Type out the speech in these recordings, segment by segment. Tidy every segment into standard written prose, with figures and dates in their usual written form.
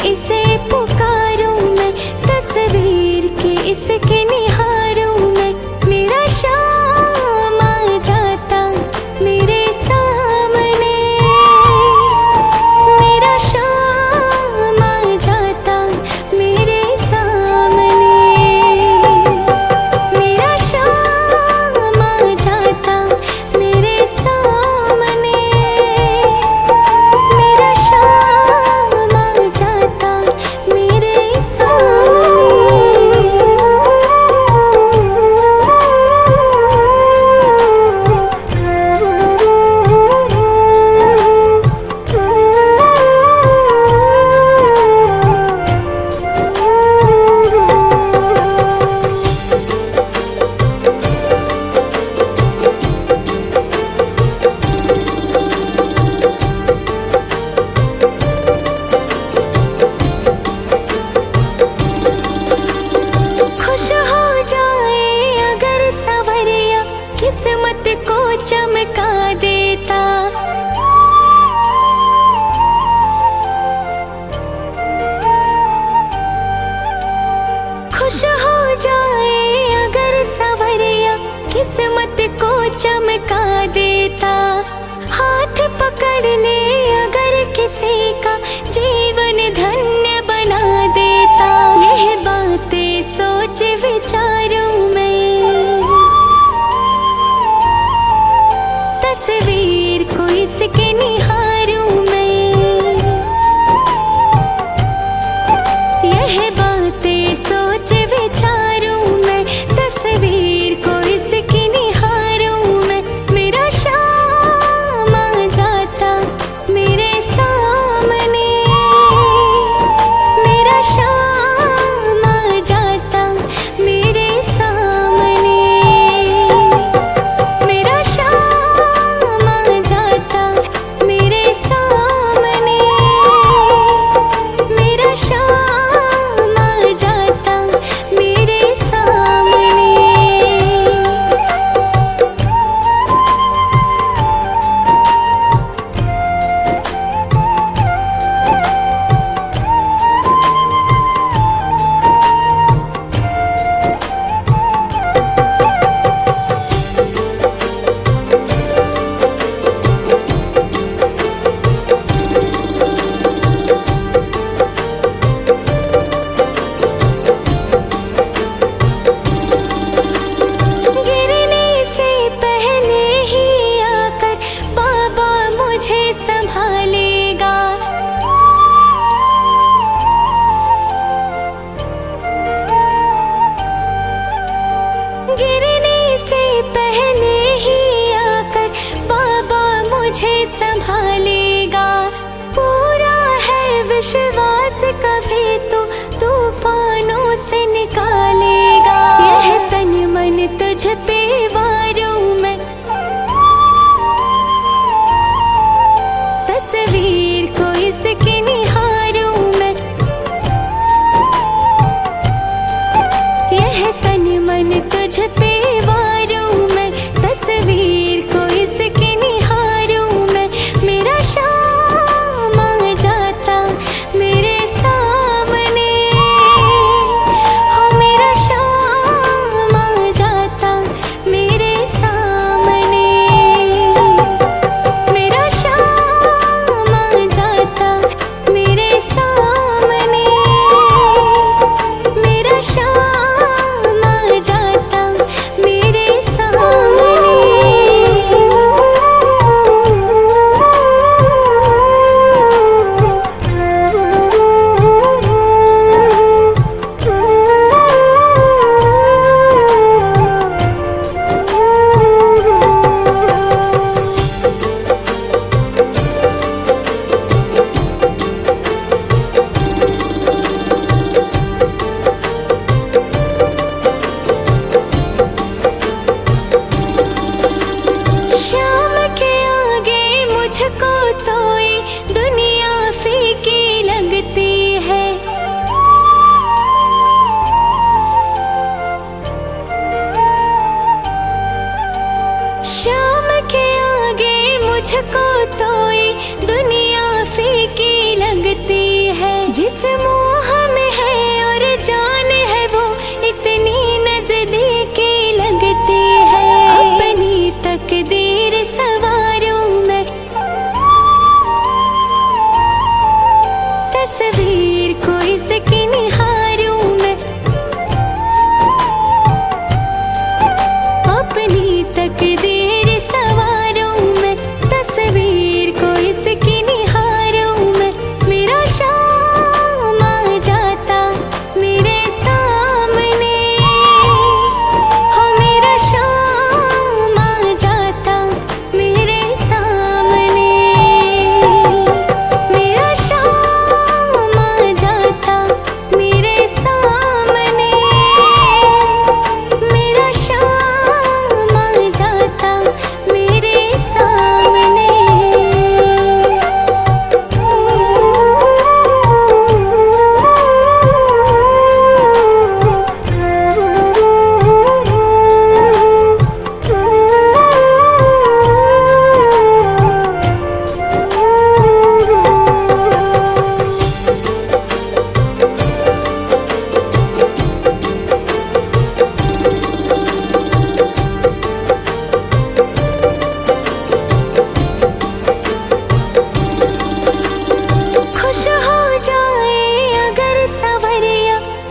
इसे पुकारूं मैं, तस्वीर के इसके निहारूं मैं। मेरा शाम आ जाता मेरे सामने, मेरा शाम आ जाता मेरे सामने, मेरा शाम आ जाता मेरे सामने, मेरा शाम आ जाता मेरे सामने।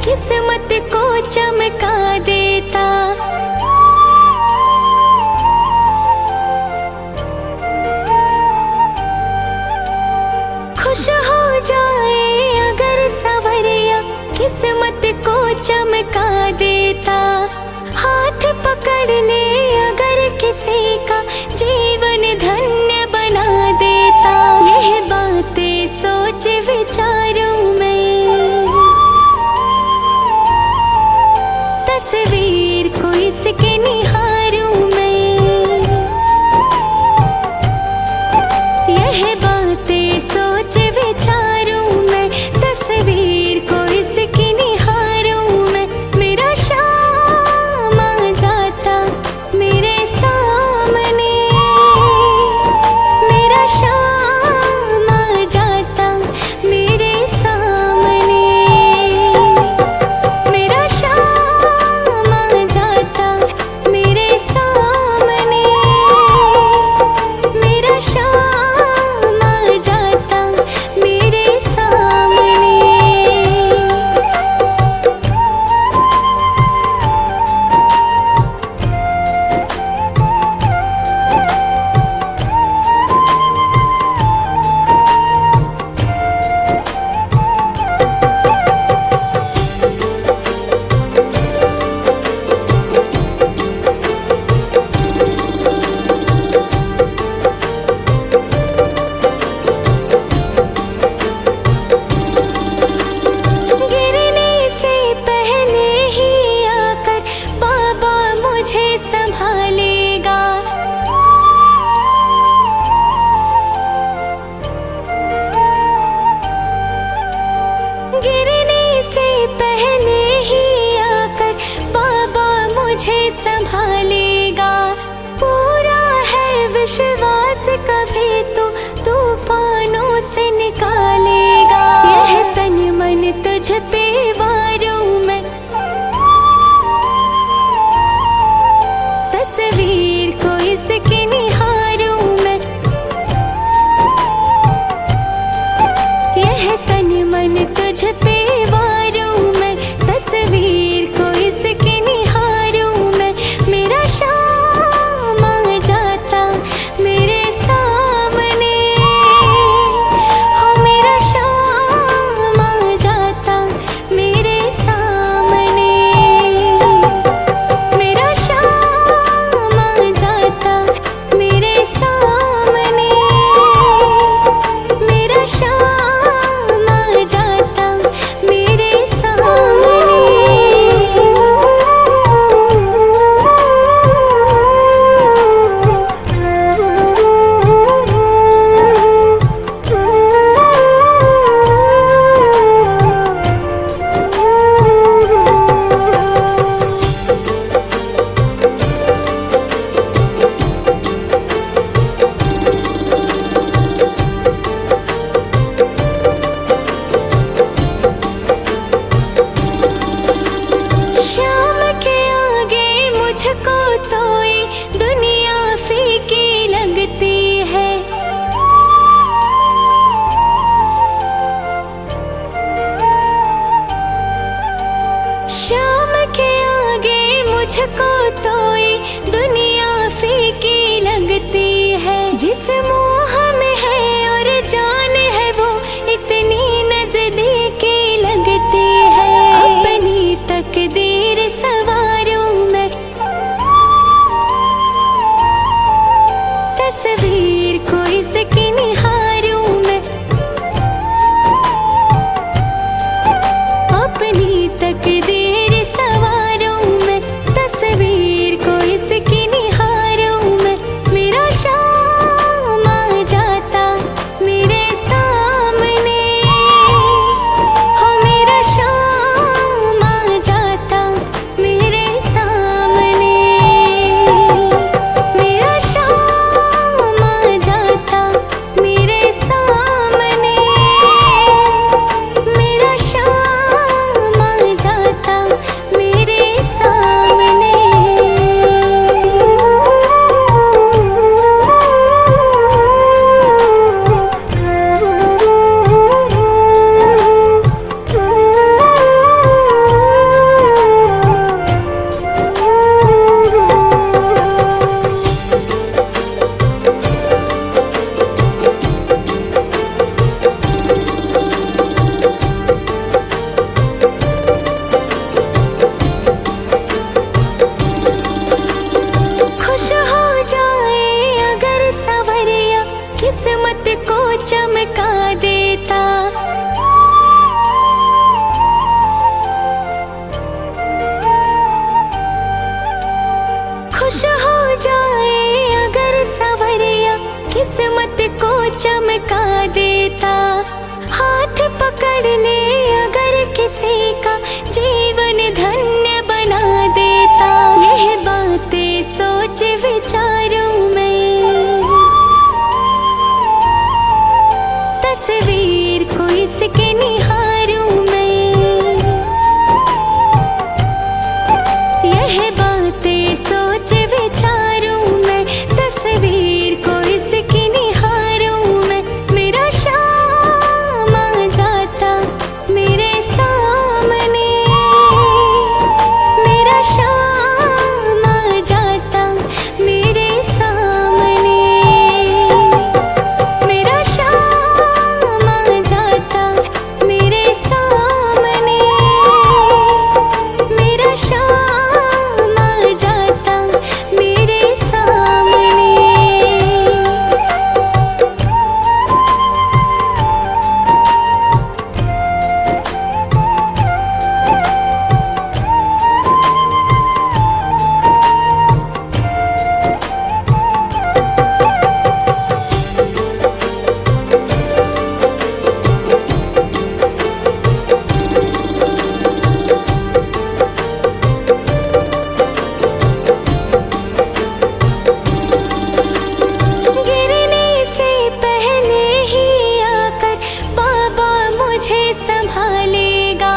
किस्मत को चमका देता। खुश हो जाए अगर सवरिया किस्मत को चमका देता। हाथ पकड़ ले अगर किसी का जीवन धन्य बना देता। यह बातें सोच विचारूं मैं, तस्वीर को इसके निहारूं मैं। यह बातें सोच विचारूं मैं, तस्वीर को इसकी निहारूं मैं। मेरा शाम आ जाता मेरे सामने, मेरा शाम आ जाता मेरे सामने। मेरा शाम आ जाता मेरे सामने, मेरा शाम आ जाता मेरे सामने। गिरने से पहले ही आकर बाबा मुझे संभालेगा। गिरने से पहले ही आकर बाबा मुझे संभालेगा। पूरा है विश्वास कभी तो तूफानों से निकालेगा। यह तन मन तुझ पे वारूं मैं, तस्वीर को इसके निहारूं मैं। यह तन मन तुझ पे वारूं मैं, तस्वीर को इसके निहारूं मैं। मेरा शाम आ जाता मेरे सामने, हो मेरा शाम आ जाता मेरे सामने। मेरा शाम आ जाता मेरे सामने, मेरा शाम आ जाता मेरे सामने। शाम के आगे मुझको तो ये दुनिया फीकी लगती है। शाम के आगे मुझको तो ये दुनिया फीकी लगती है। जिस मोह में है और जान है वो इतनी नजदीकी लगती है। अपनी तकदीर सवारूं मैं, तस्वीर को इसकी निहारूं मैं। अपनी तकदीर सवारूं मैं, तस्वीर को इसकी निहारूं मैं। मेरा शाम आ जाता मेरे सामने, हो मेरा शाम आ जाता मेरे सामने। मेरा शाम आ जाता मेरे सामने, मेरा शाम आ जाता जीवन धन्य बना देता। यह बातें सोच विचारूं मैं, तस्वीर को इसके निहारूं मैं। यह बातें सोच विचारूं मैं, तस्वीर को इसकी निहारूं मैं। मेरा शाम आ जाता मेरे सामने, मेरा शाम आ जाता मेरे सामने, मेरा शाम आ जाता मेरे सामने, मेरा शाम आ जाता मेरे सामने। गिरने से पहले ही आकर बाबा मुझे संभालेगा।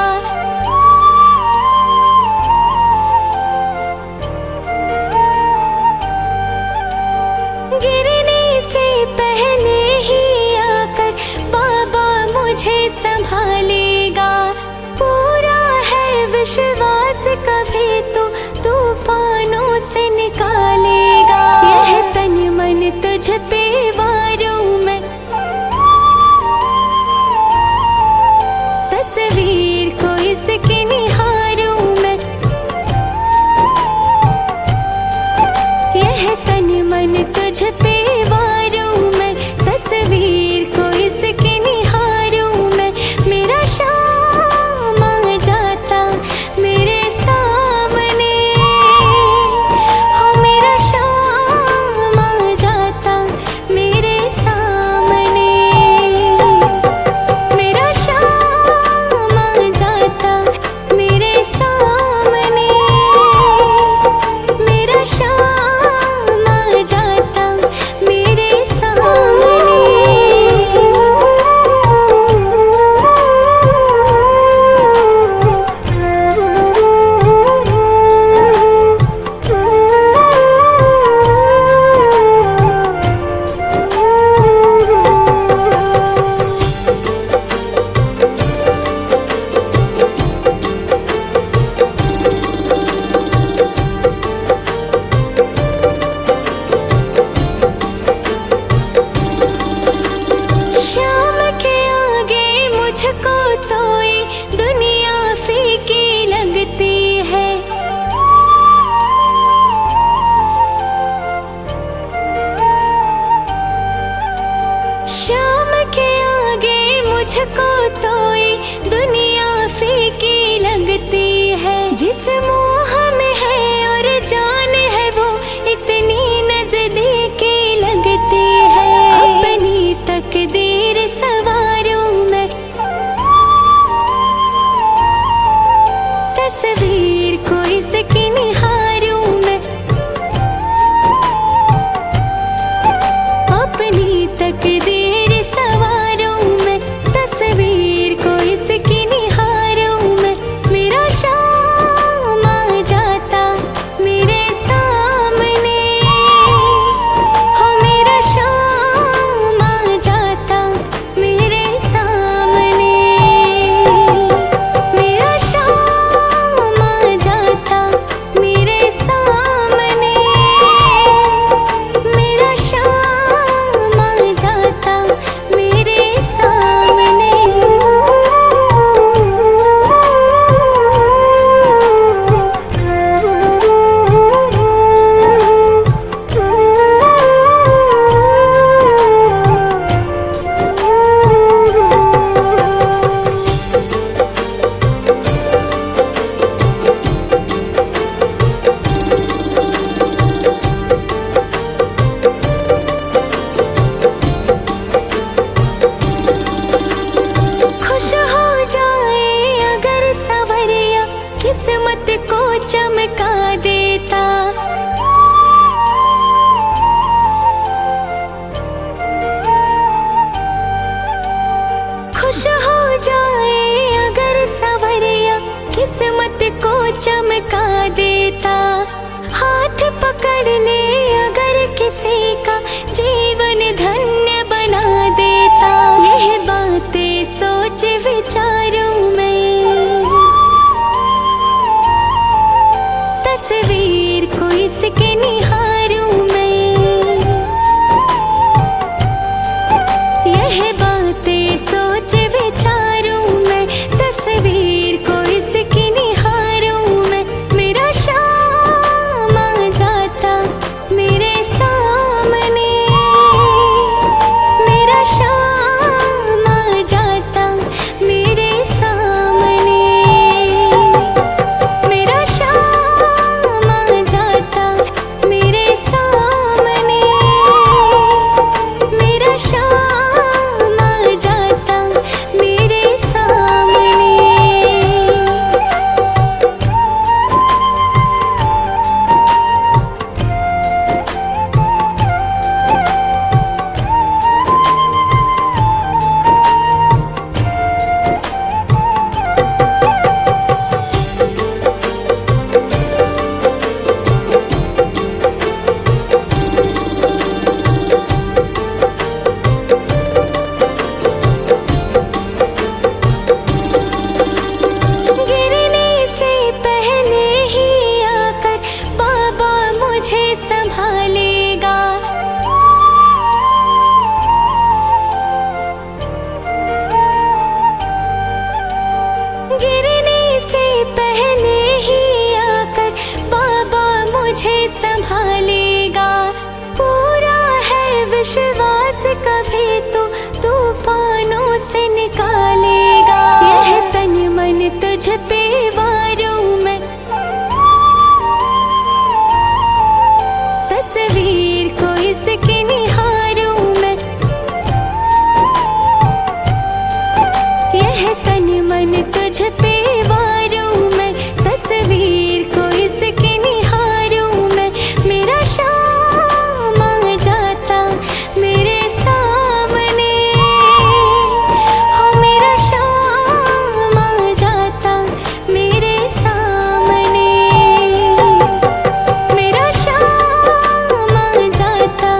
गिरने से पहले ही आकर बाबा मुझे संभालेगा। पूरा है विश्वास कभी तो तूफानों से निकालेगा। यह तन मन तुझ पे वारूं मैं, तस्वीर को इसके निहारूं मैं। यह तन मन तुझ पे वारूं मैं, तस्वीर को इसके निहारूं मैं। मेरा शाम आ जाता मेरे सामने, हो मेरा शाम आ जाता मेरे चमका देता। खुश हो जाए अगर सवरिया किस्मत को चमका देता। हाथ पकड़ ले अगर किसी का जीवन धन्य बना देता। यह बातें सोच विचारूं मैं, तस्वीर को इसके निहारूं मैं। यह बातें सोच विचारूं मैं, तस्वीर को इसकी निहारूं मैं। मेरा शाम आ जाता मेरे सामने, मेरा शाम आ जाता मेरे सामने। मेरा शाम आ जाता मेरे सामने, मेरा शाम आ जाता मेरे सामने। गिरने से पहले ही आकर बाबा मुझे संभालेगा। गिरने से पहले ही आकर बाबा मुझे संभालेगा। पूरा है विश्वास कभी तो तूफानों से निकालेगा। यह तन मन तुझ पे वारूं मैं, तस्वीर को इसके निहारूं मैं। यह तन मन तुझ पे वारूं मैं, तस्वीर को इसके निहारूं मैं। मेरा शाम आ जाता मेरे सामने, हो मेरा शाम आ जाता मेरे सामने। मेरा शाम आ जाता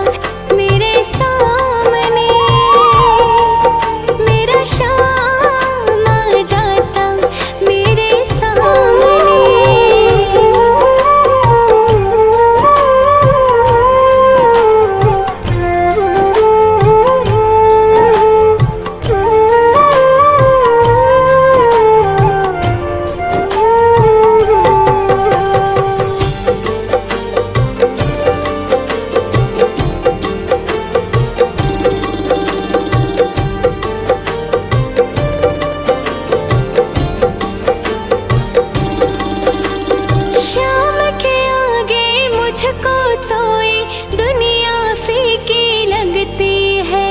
मेरे सामने, मेरा शाम आ जाता मेरे शाम के आगे मुझको तो ये दुनिया फीकी लगती है।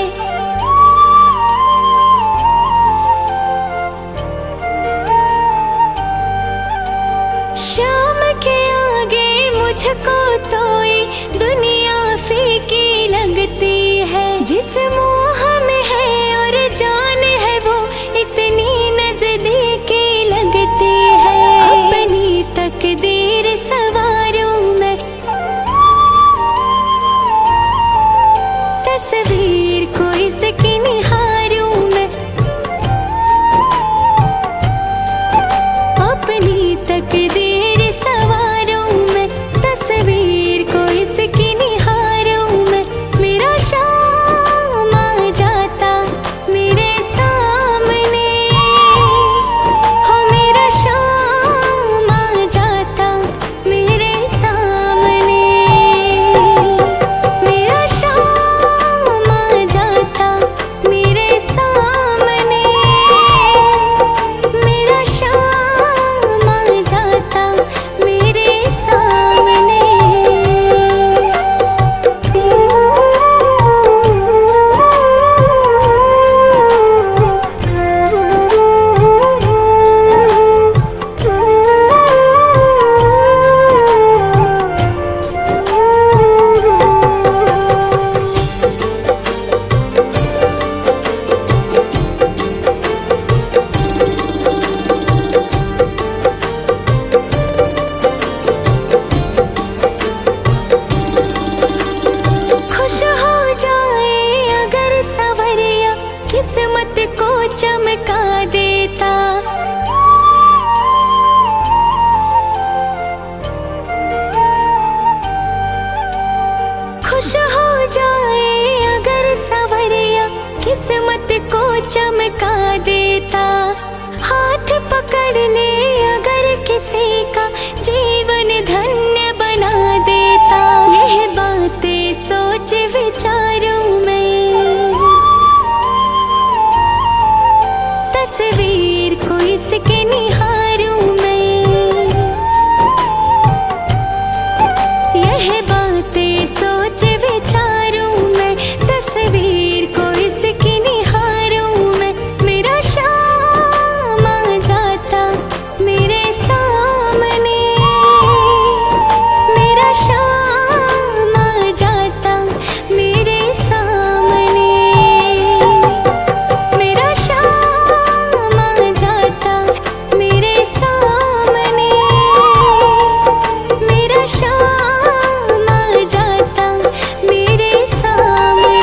शाम के आगे मुझको तो ये दुनिया फीकी लगती है। जिस मोह में है और जान है वो इतनी नजदीकी लगती है। अपनी तकदीर सवारूं मैं, तस्वीर को इसकी निहारूं मैं। अपनी तकदीर सवारूं मैं, तस्वीर को इसकी निहारूं मैं। मेरा शाम आ जाता मेरे सामने, हो मेरा शाम आ जाता मेरे सामने। मेरा शाम आ जाता मेरे सामने, मेरा शाम आ जाता किसी का जीवन धन्य बना देता। यह बातें सोच विचारूं मैं, तस्वीर को इसके निहारूं मैं। यह बातें सोच विचारूं मैं, तस्वीर को इसकी निहारूं मैं। मेरा शाम आ जाता मेरे सामने, मेरा शाम आ जाता मेरे सामने, मेरा शाम आ जाता मेरे सामने, मेरा शाम आ जाता मेरे सामने।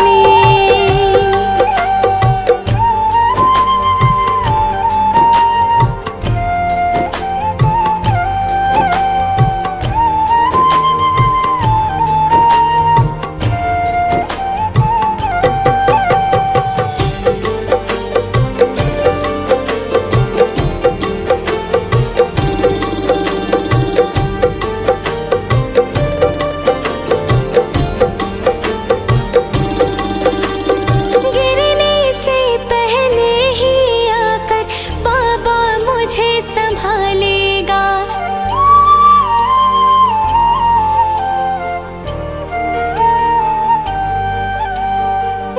गिरने से पहले ही आकर बाबा मुझे संभालेगा।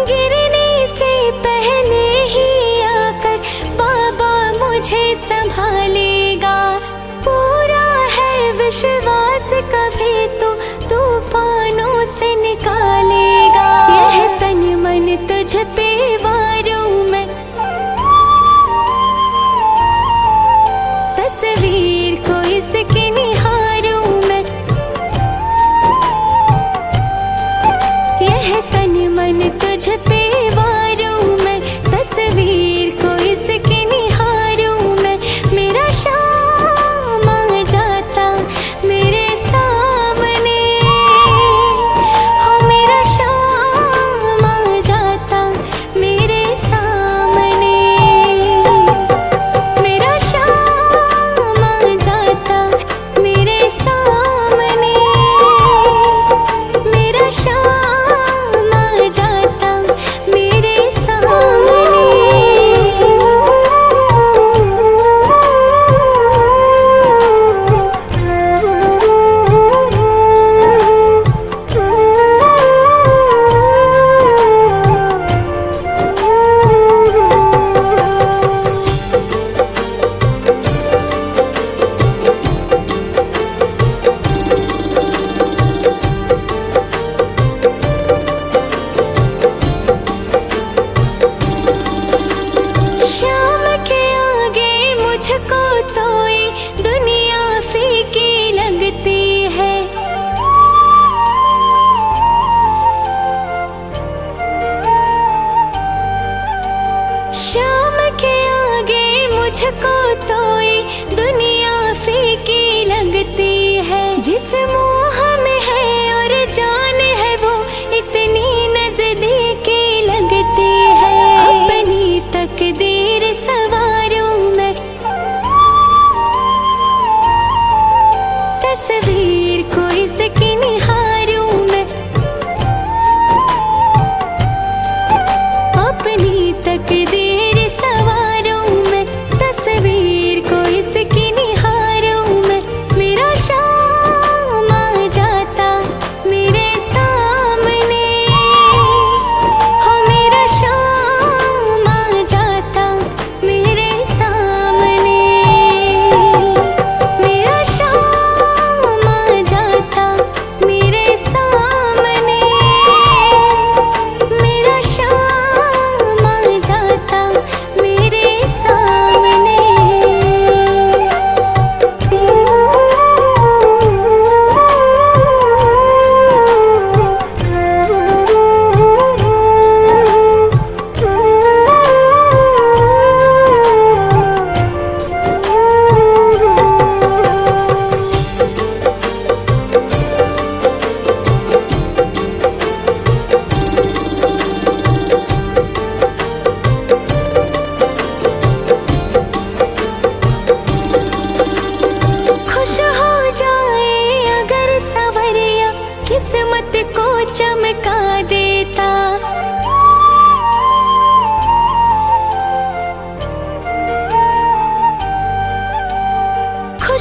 गिरने से पहले ही आकर बाबा मुझे संभालेगा। पूरा है विश्वास कभी तो तूफानों से निकालेगा। यह तन मन तुझ पे वारूं मैं, तस्वीर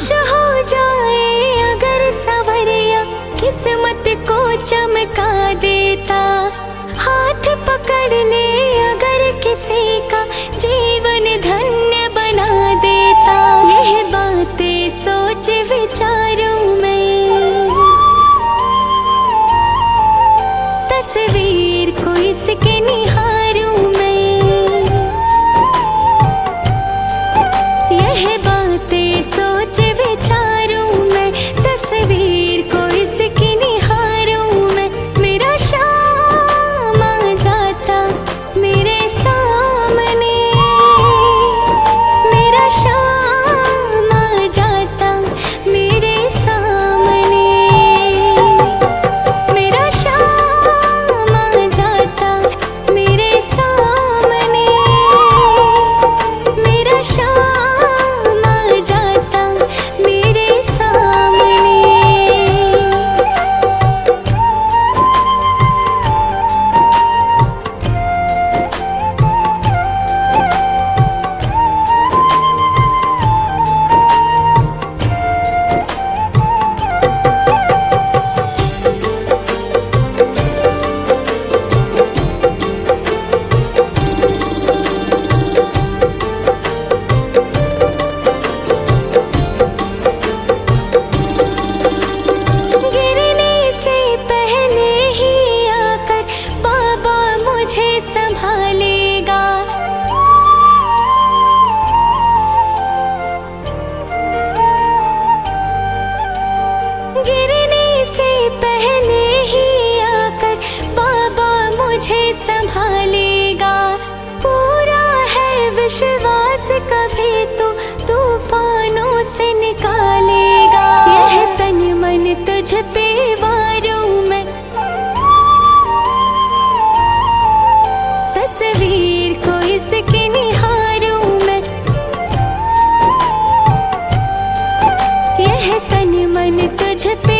खुश हो जाए अगर सवरिया किस्मत को चमका देता। हाथ पकड़ ले अगर किसी का जीवन धन्य बना देता। यह बातें सोच विचारूं मैं, तस्वीर को इसके निहारूं मैं। यह बातें सोच विचारूं मैं, तस्वीर को इसकी निहारूं मैं। मेरा शाम आ जाता मेरे सामने, मेरा शाम आ जाता मेरे सामने, मेरा शाम आ जाता मेरे सामने, मेरा शाम आ जाता मेरे सामने। गिरने से पहले ही आकर बाबा मुझे संभालेगा। गिरने से पहले ही आकर बाबा मुझे संभालेगा। पूरा है विश्वास कभी तो तूफानों से निकालेगा। यह तन मन तुझ पे वारूं मैं, तस्वीर को इसके निहारूं मैं। यह तन मन तुझ पे